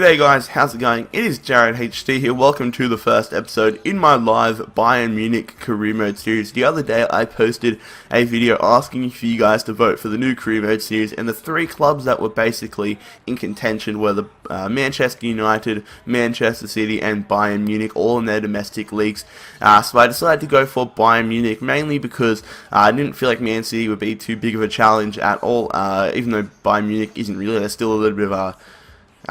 G'day guys, how's it going? It is Jared HT here. Welcome to the first episode in my live Bayern Munich career mode series. The other day I posted a video asking for you guys to vote for the new career mode series, and the three clubs that were basically in contention were the Manchester United, Manchester City and Bayern Munich, all in their domestic leagues. So I decided to go for Bayern Munich, mainly because I didn't feel like Man City would be too big of a challenge at all, even though Bayern Munich isn't really. There's still a little bit of a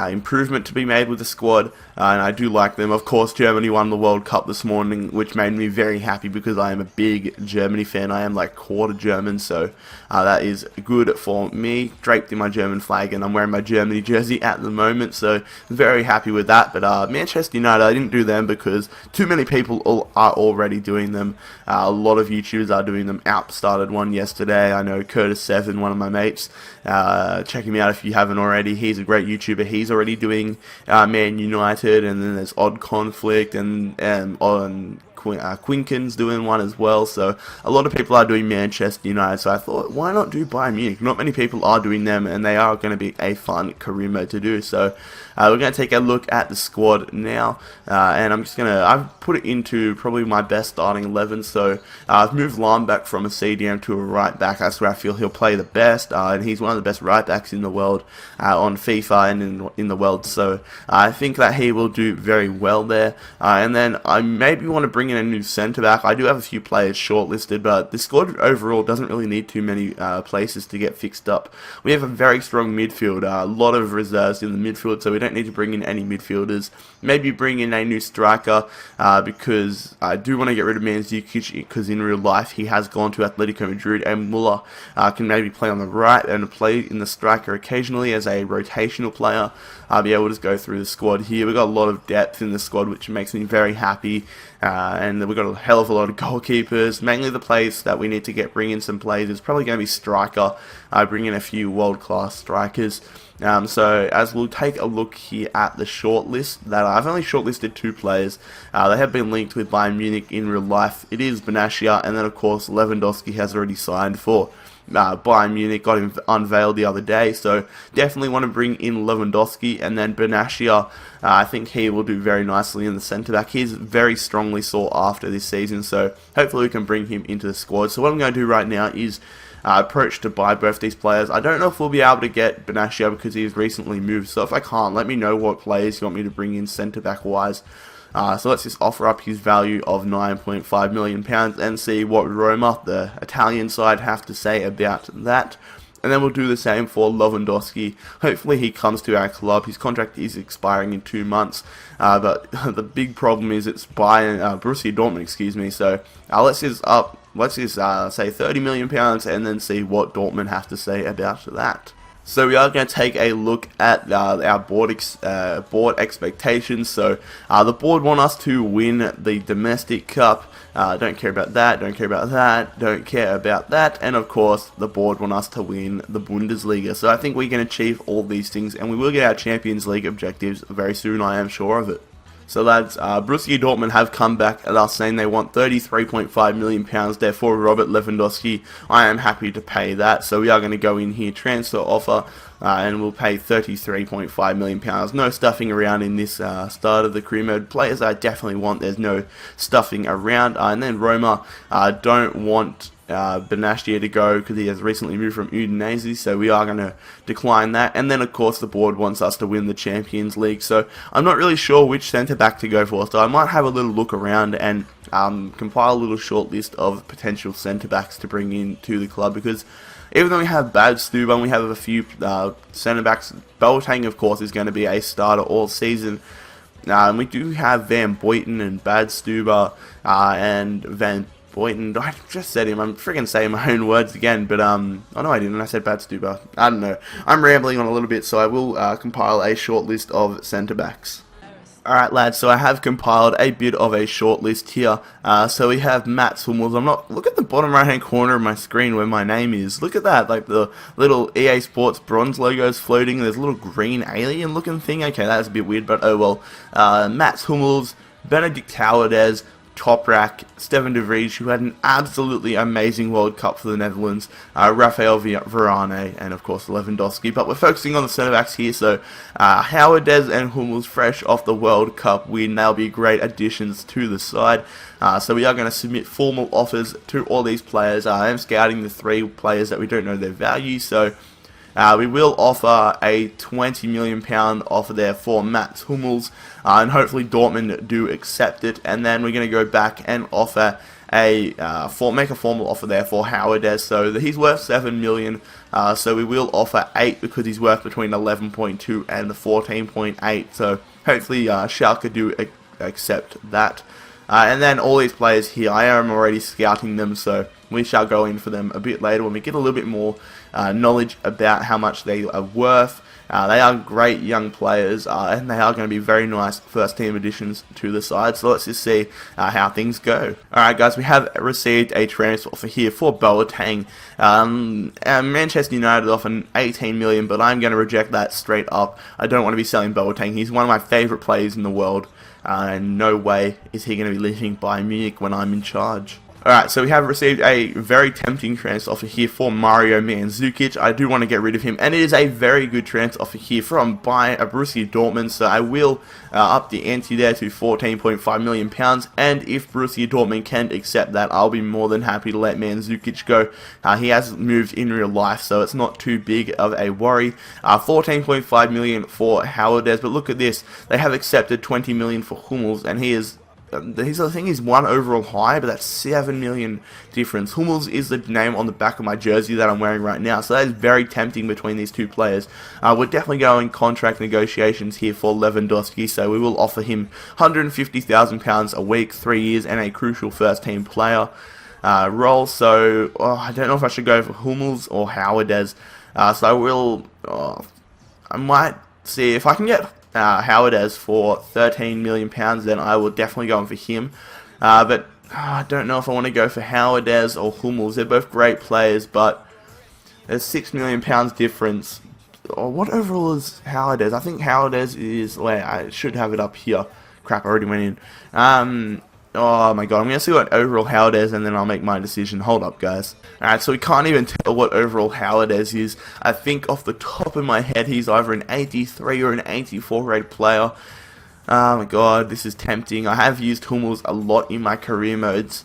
improvement to be made with the squad, and I do like them. Of course, Germany won the World Cup this morning, which made me very happy because I am a big Germany fan. I am like quarter German, so that is good for me. Draped in my German flag, and I'm wearing my Germany jersey at the moment, so very happy with that. But Manchester United, I didn't do them because too many people are already doing them. A lot of YouTubers are doing them. Alp started one yesterday. I know Curtis7, one of my mates. Check him out if you haven't already. He's a great YouTuber. He's already doing Man United, and then there's Odd Conflict and Quinken's doing one as well. So a lot of people are doing Manchester United, so I thought, why not do Bayern Munich? Not many people are doing them, and they are going to be a fun career mode to do. So we're going to take a look at the squad now, and I've put it into probably my best starting 11. So I've moved Lahm back from a CDM to a right back. That's where I feel he'll play the best, and he's one of the best right backs in the world on FIFA and in the world. So I think that he will do very well there. And then I maybe want to bring in a new centre back. I do have a few players shortlisted, but the squad overall doesn't really need too many places to get fixed up. We have a very strong midfield, a lot of reserves in the midfield, so we don't need to bring in any midfielders. Maybe bring in a new striker, because I do want to get rid of Mandzukic, because in real life he has gone to Atletico Madrid, and Muller can maybe play on the right and play in the striker occasionally as a rotational player. I'll be able to just go through the squad here. We've got a lot of depth in the squad, which makes me very happy, and we've got a hell of a lot of goalkeepers. Mainly the players that we need to bring in some players is probably going to be striker. I bring in a few world-class strikers. So as we'll take a look here at the shortlist, that I've only shortlisted 2 players. They have been linked with Bayern Munich in real life. It is Benatia, and then of course Lewandowski has already signed for Bayern Munich, got him unveiled the other day, so definitely want to bring in Lewandowski. And then Benatia, I think he will do very nicely in the centre back. He's very strongly sought after this season, so hopefully we can bring him into the squad. So what I'm going to do right now is approach to buy both these players. I don't know if we'll be able to get Benatia because he's recently moved, so if I can't, let me know what players you want me to bring in centre back wise. So let's just offer up his value of £9.5 million and see what Roma, the Italian side, have to say about that. And then we'll do the same for Lewandowski. Hopefully he comes to our club. His contract is expiring in 2 months, but the big problem is it's Borussia Dortmund, excuse me. So let's just say £30 million and then see what Dortmund have to say about that. So we are going to take a look at our board expectations. So the board want us to win the domestic cup. Don't care about that, don't care about that, don't care about that, and of course the board want us to win the Bundesliga. So I think we can achieve all these things, and we will get our Champions League objectives very soon, I am sure of it. So lads, Borussia Dortmund have come back at us saying they want £33.5 million there for Robert Lewandowski. I am happy to pay that, so we are going to go in here, transfer offer, and we'll pay £33.5 million. No stuffing around in this start of the career mode. Players I definitely want, there's no stuffing around. And then Roma don't want Benatia to go because he has recently moved from Udinese, so we are going to decline that. And then of course the board wants us to win the Champions League, so I'm not really sure which centre back to go for, so I might have a little look around and compile a little short list of potential centre backs to bring in to the club, because even though we have Badstuber and we have a few centre backs, Boateng of course is going to be a starter all season. We do have Van Boyten and Badstuber and Van Boyten. I just said him. I'm freaking saying my own words again, but oh no, I didn't. I said Badstuber. I don't know. I'm rambling on a little bit, so I will compile a short list of centre backs. Alright lads, so I have compiled a bit of a short list here. So we have Mats Hummels. Look at the bottom right hand corner of my screen where my name is. Look at that, like the little EA Sports bronze logos floating. There's a little green alien looking thing. Okay, that's a bit weird, but oh well. Mats Hummels, Benedict Towerdez, Toprak, Steven de Vries, who had an absolutely amazing World Cup for the Netherlands, Rafael Varane, and of course Lewandowski. But we're focusing on the centre backs here, so Howardez and Hummels, fresh off the World Cup win, they'll be great additions to the side. So we are going to submit formal offers to all these players. I am scouting the 3 players that we don't know their value, so we will offer a £20 million offer there for Mats Hummels, and hopefully Dortmund do accept it. And then we're going to go back and offer make a formal offer there for Howardez. So he's worth £7 million. So we will offer 8 because he's worth between 11.2 and the 14.8. So hopefully Schalke do accept that. And then all these players here, I am already scouting them, so we shall go in for them a bit later when we get a little bit more knowledge about how much they are worth. They are great young players, and they are going to be very nice first team additions to the side. So let's just see how things go. Alright guys, we have received a transfer offer here for Boateng. Manchester United offer 18 million, but I'm going to reject that straight up. I don't want to be selling Boateng. He's one of my favourite players in the world. And no way is he going to be leaving Bayern Munich when I'm in charge. Alright, so we have received a very tempting transfer offer here for Mario Mandzukic. I do want to get rid of him, and it is a very good transfer offer here from Borussia Dortmund, so I will up the ante there to £14.5 million, and if Borussia Dortmund can accept that, I'll be more than happy to let Mandzukic go. He has moved in real life, so it's not too big of a worry. £14.5 million for Howardez, but look at this, they have accepted £20 million for Hummels, and he is... he's 1 overall high, but that's 7 million difference. Hummels is the name on the back of my jersey that I'm wearing right now, so that is very tempting between these 2 players. We're definitely going contract negotiations here for Lewandowski, so we will offer him £150,000 a week, 3 years, and a crucial first team player role. So I don't know if I should go for Hummels or Howardez. So I will. I might see if I can get Howardez for £13 million, then I will definitely go in for him. But I don't know if I want to go for Howardez or Hummels. They're both great players, but there's £6 million difference. What overall is Howardez? I think Howardez is... wait, I should have it up here. Crap, I already went in. Oh my god, I'm going to see what overall Howardez, and then I'll make my decision. Hold up, guys. Alright, so we can't even tell what overall Howardez is. I think off the top of my head, he's either an 83 or an 84 rated player. Oh my god, this is tempting. I have used Hummels a lot in my career modes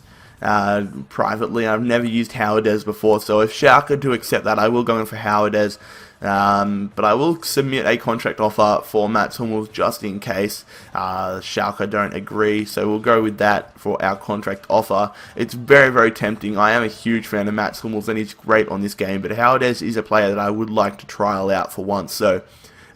privately. I've never used Howardez before, so if Schalke do accept that, I will go in for Howardez. But I will submit a contract offer for Mats Hummels just in case Schalke don't agree, so we'll go with that for our contract offer. It's very, very tempting. I am a huge fan of Mats Hummels, and he's great on this game, but Howardez is a player that I would like to trial out for once, so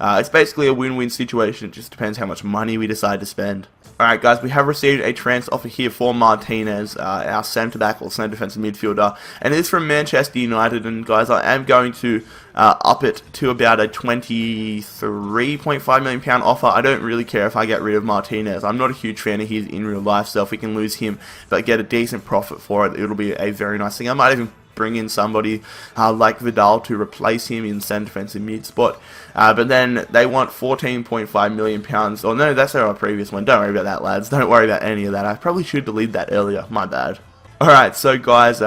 it's basically a win-win situation. It just depends how much money we decide to spend. Alright guys, we have received a transfer offer here for Martinez, our centre-back or centre defensive midfielder, and it is from Manchester United, and guys, I am going to up it to about a £23.5 million offer. I don't really care if I get rid of Martinez. I'm not a huge fan of his in real life, so if we can lose him but get a decent profit for it, it'll be a very nice thing. I might even bring in somebody like Vidal to replace him in centre defensive mid spot, but then they want £14.5 million. Oh no, that's our previous one. Don't worry about that, lads. Don't worry about any of that. I probably should delete that earlier. My bad. Alright, so guys,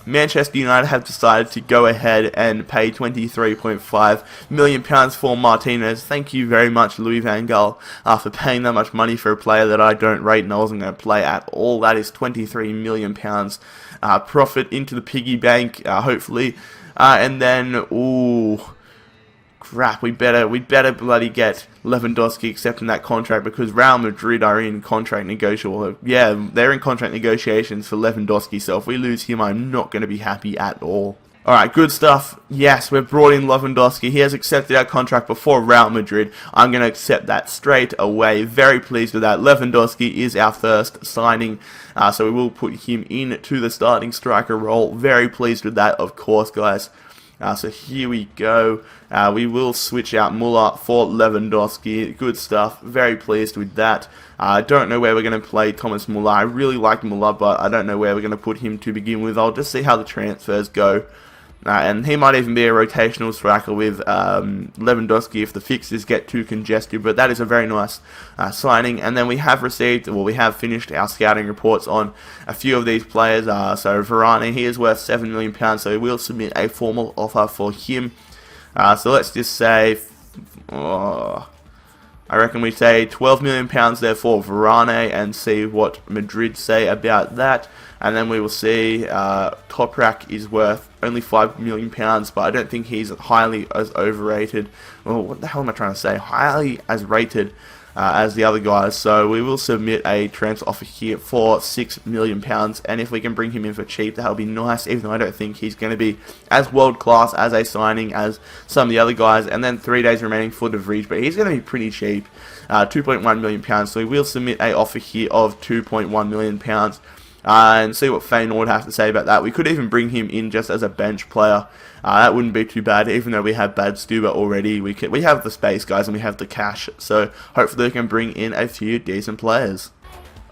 Manchester United have decided to go ahead and pay £23.5 million for Martinez. Thank you very much, Louis van Gaal, for paying that much money for a player that I don't rate and I wasn't going to play at all. That is £23 million profit into the piggy bank, hopefully. And then, ooh, crap, we better bloody get Lewandowski accepting that contract, because Real Madrid are in contract negotiations. Yeah, they're in contract negotiations for Lewandowski, so if we lose him, I'm not going to be happy at all. Alright, good stuff. Yes, we've brought in Lewandowski. He has accepted our contract before Real Madrid. I'm going to accept that straight away. Very pleased with that. Lewandowski is our first signing, so we will put him into the starting striker role. Very pleased with that, of course, guys. So here we go. We will switch out Muller for Lewandowski. Good stuff. Very pleased with that. I don't know where we're going to play Thomas Muller. I really like Muller, but I don't know where we're going to put him to begin with. I'll just see how the transfers go. And he might even be a rotational striker with Lewandowski if the fixtures get too congested, but that is a very nice signing. And then we have finished our scouting reports on a few of these players. So Varane, he is worth £7 million, so we will submit a formal offer for him. So let's just say, I reckon we say £12 million there for Varane, and see what Madrid say about that. And then we will see Toprak is worth only £5 million, but I don't think he's highly as overrated. Well, what the hell am I trying to say? Highly as rated as the other guys. So we will submit a transfer offer here for £6 million, and if we can bring him in for cheap, that'll be nice, even though I don't think he's going to be as world class as a signing as some of the other guys. And then 3 days remaining for De Vrij, but he's going to be pretty cheap, £2.1 million, so we will submit a offer here of £2.1 million. And see what Feyenoord have to say about that. We could even bring him in just as a bench player. That wouldn't be too bad, even though we have Bad Stuber already. We have the space, guys, and we have the cash. So hopefully we can bring in a few decent players.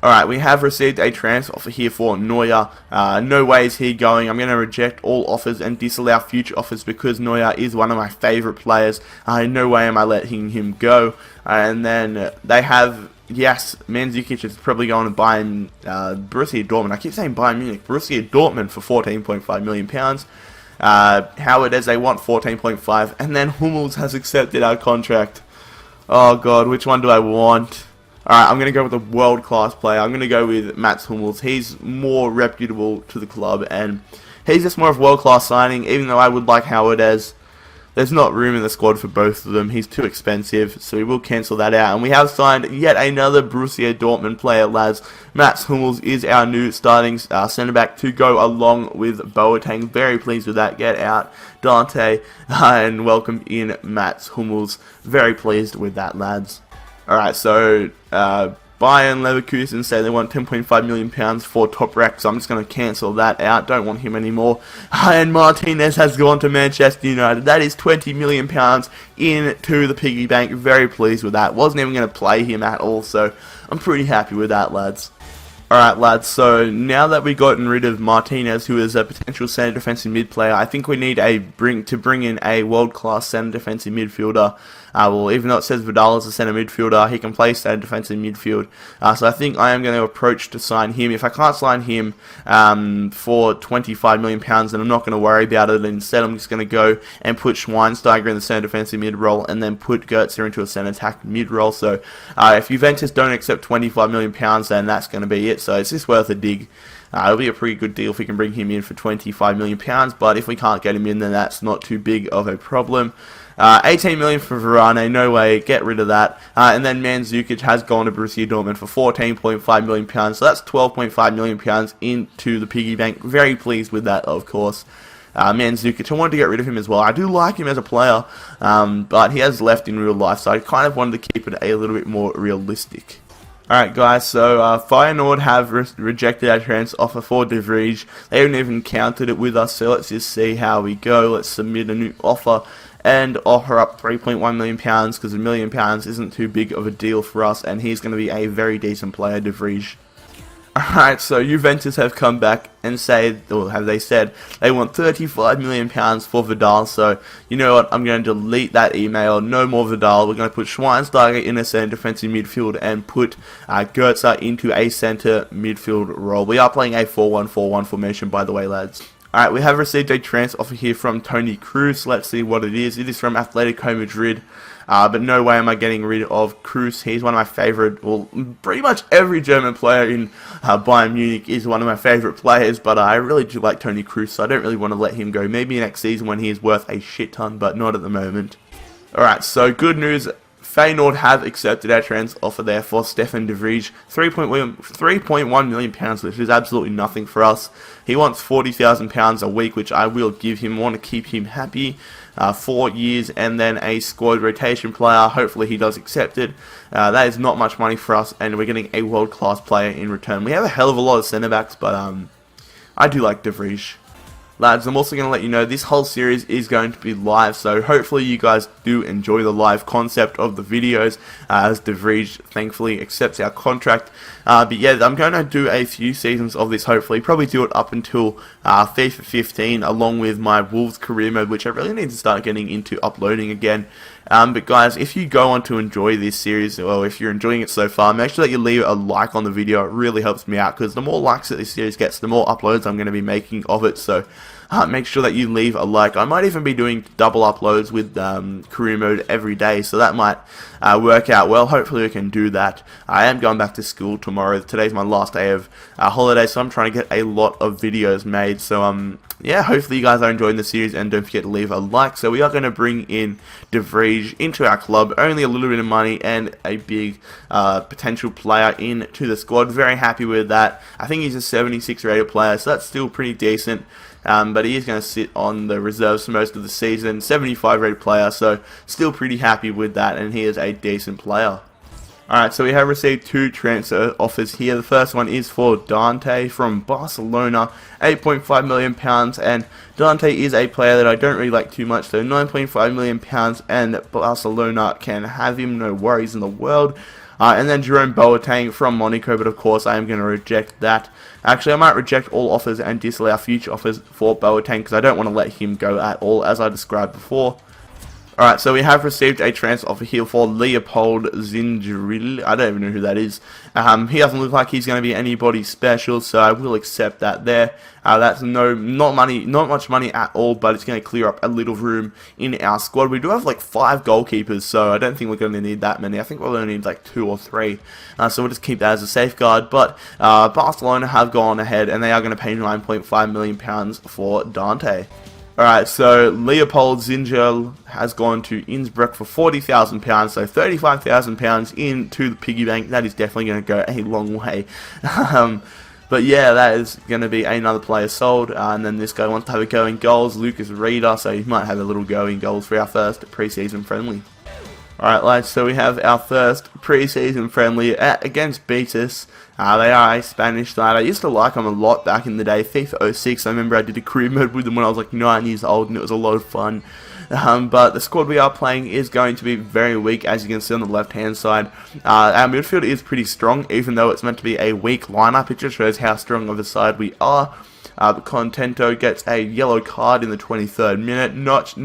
Alright, we have received a transfer offer here for Neuer. No way is he going. I'm going to reject all offers and disallow future offers because Neuer is one of my favourite players. No way am I letting him go. And then they have... Yes, Mandzukic is probably going to buy Borussia Dortmund. I keep saying Bayern Munich. Borussia Dortmund for £14.5 million. Howard, as they want 14.5, and then Hummels has accepted our contract. Oh god, which one do I want? Alright, I'm going to go with a world-class player. I'm going to go with Mats Hummels. He's more reputable to the club, and he's just more of a world-class signing, even though I would like Howard as... There's not room in the squad for both of them. He's too expensive, so we will cancel that out. And we have signed yet another Borussia Dortmund player, lads. Mats Hummels is our new starting centre-back to go along with Boateng. Very pleased with that. Get out Dante and welcome in Mats Hummels. Very pleased with that, lads. Alright, so... Bayern Leverkusen say they want £10.5 million for Toprak, so I'm just going to cancel that out. Don't want him anymore. And Martinez has gone to Manchester United. That is £20 million into the piggy bank. Very pleased with that. Wasn't even going to play him at all, so I'm pretty happy with that, lads. Alright, lads, so now that we've gotten rid of Martinez, who is a potential centre defensive mid player, I think we need to bring in a world-class centre defensive midfielder. Well, even though it says Vidal is a centre midfielder, he can play centre defensive midfield. So I think I am going to approach to sign him. If I can't sign him for £25 million, then I'm not going to worry about it. Instead, I'm just going to go and put Schweinsteiger in the centre defensive mid role, and then put Goetze into a centre attack mid role. So if Juventus don't accept £25 million, then that's going to be it. So it's just worth a dig. It'll be a pretty good deal if we can bring him in for £25 million, but if we can't get him in, then that's not too big of a problem. 18 million for Varane, no way, get rid of that. And then Mandzukic has gone to Borussia Dortmund for £14.5 million, so that's £12.5 million into the piggy bank. Very pleased with that, of course. Mandzukic, I wanted to get rid of him as well. I do like him as a player, but he has left in real life, so I kind of wanted to keep it a little bit more realistic. Alright guys, so Feyenoord have rejected our transfer offer for De Vrij. They haven't even counted it with us, so let's just see how we go. Let's submit a new offer and offer up £3.1 million, because £1 million isn't too big of a deal for us, and he's going to be a very decent player, De Vrij. Alright, so Juventus have come back and said, or have they said, they want £35 million for Vidal. So, you know what, I'm going to delete that email. No more Vidal. We're going to put Schweinsteiger in a centre defensive midfield and put Goetze into a centre midfield role. We are playing a 4-1-4-1 formation, by the way, lads. Alright, we have received a transfer offer here from Toni Kroos. Let's see what it is. It is from Atletico Madrid. But no way am I getting rid of Kroos. He's one of my favourite, well, pretty much every German player in Bayern Munich is one of my favourite players, but I really do like Toni Kroos, so I don't really want to let him go. Maybe next season when he is worth a shit ton, but not at the moment. Alright, so good news. Feyenoord have accepted our transfer offer there for Stefan De Vrij, £3.1 million, which is absolutely nothing for us. He wants £40,000 a week, which I will give him. I want to keep him happy. 4 years, and then a squad rotation player. Hopefully he does accept it. That is not much money for us, and we're getting a world-class player in return. We have a hell of a lot of centre-backs, but I do like De Vrij. lads, I'm also going to let you know this whole series is going to be live, so hopefully you guys do enjoy the live concept of the videos, as De Vrij thankfully accepts our contract. But yeah, I'm going to do a few seasons of this, hopefully, probably do it up until FIFA 15, along with my Wolves career mode, which I really need to start getting into uploading again. But guys, if you go on to enjoy this series, or if you're enjoying it so far, make sure that you leave a like on the video. It really helps me out, because the more likes that this series gets, the more uploads I'm going to be making of it. So make sure that you leave a like. I might even be doing double uploads with career mode every day, so that might work out well. Hopefully we can do that. I am going back to school tomorrow. Today's my last day of holiday, so I'm trying to get a lot of videos made. So yeah, hopefully you guys are enjoying the series, and don't forget to leave a like. So we are going to bring in De Vrij into our club, only a little bit of money and a big potential player into the squad. Very happy with that. I think he's a 76 rated player, so that's still pretty decent. But he is going to sit on the reserves for most of the season. 75 rated player, so still pretty happy with that, and he is a decent player. Alright, so we have received 2 transfer offers here. The first one is for Dante from Barcelona, £8.5 million, and Dante is a player that I don't really like too much, so £9.5 million, and Barcelona can have him, no worries in the world. And then Jerome Boateng from Monaco, but of course I am going to reject that. Actually, I might reject all offers and disallow future offers for Boateng, because I don't want to let him go at all, as I described before. Alright, so we have received a transfer offer here for Leopold Zingeril. I don't even know who that is. He doesn't look like he's going to be anybody special, so I will accept that there. That's not much money at all, but it's going to clear up a little room in our squad. We do have like 5 goalkeepers, so I don't think we're going to need that many. I think we'll only need like 2 or 3. So we'll just keep that as a safeguard. But Barcelona have gone ahead, and they are going to pay £9.5 million for Dante. Alright, so Leopold Zingerl has gone to Innsbruck for £40,000, so £35,000 into the piggy bank. That is definitely going to go a long way. But yeah, that is going to be another player sold. And then this guy wants to have a go in goals, Lucas Reeder, so he might have a little go in goals for our first pre-season friendly. Alright lads, so we have our first pre-season friendly against Betis. They are a Spanish side. I used to like them a lot back in the day. FIFA 06, I remember I did a career mode with them when I was like 9 years old, and it was a lot of fun. But the squad we are playing is going to be very weak, as you can see on the left hand side. Our midfield is pretty strong, even though it's meant to be a weak lineup. It just shows how strong of a side we are. But Contento gets a yellow card in the 23rd minute.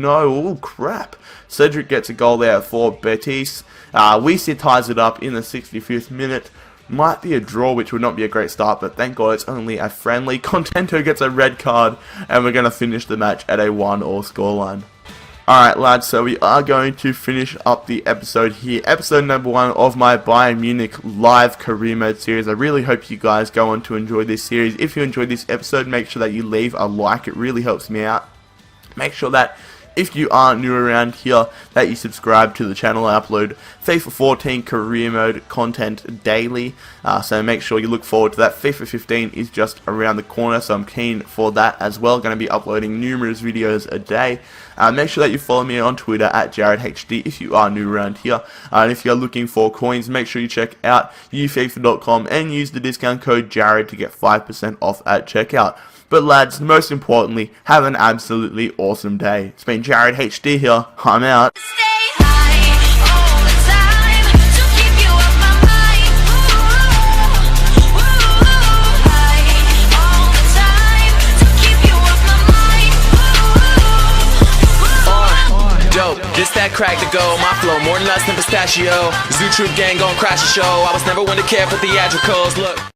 Oh crap. Cedric gets a goal there for Betis. Weissy ties it up in the 65th minute. Might be a draw, which would not be a great start, but thank God it's only a friendly. Contento gets a red card, and we're going to finish the match at a 1-1 scoreline. Alright lads, so we are going to finish up the episode here. Episode number 1 of my Bayern Munich live career mode series. I really hope you guys go on to enjoy this series. If you enjoyed this episode, make sure that you leave a like. It really helps me out. Make sure that if you are new around here, that you subscribe to the channel. I upload FIFA 14 career mode content daily, so make sure you look forward to that. FIFA 15 is just around the corner, so I'm keen for that as well. Going to be uploading numerous videos a day. Make sure that you follow me on Twitter at JaredHD if you are new around here. And if you're looking for coins, make sure you check out ufifa.com and use the discount code Jared to get 5% off at checkout. But lads, most importantly, have an absolutely awesome day. It's been Jared HD here. I'm out. This that crack to go, my flow more nuts than pistachio. Zoo Troop gang gon' crash the show. I was never one to care for theatricals. Look.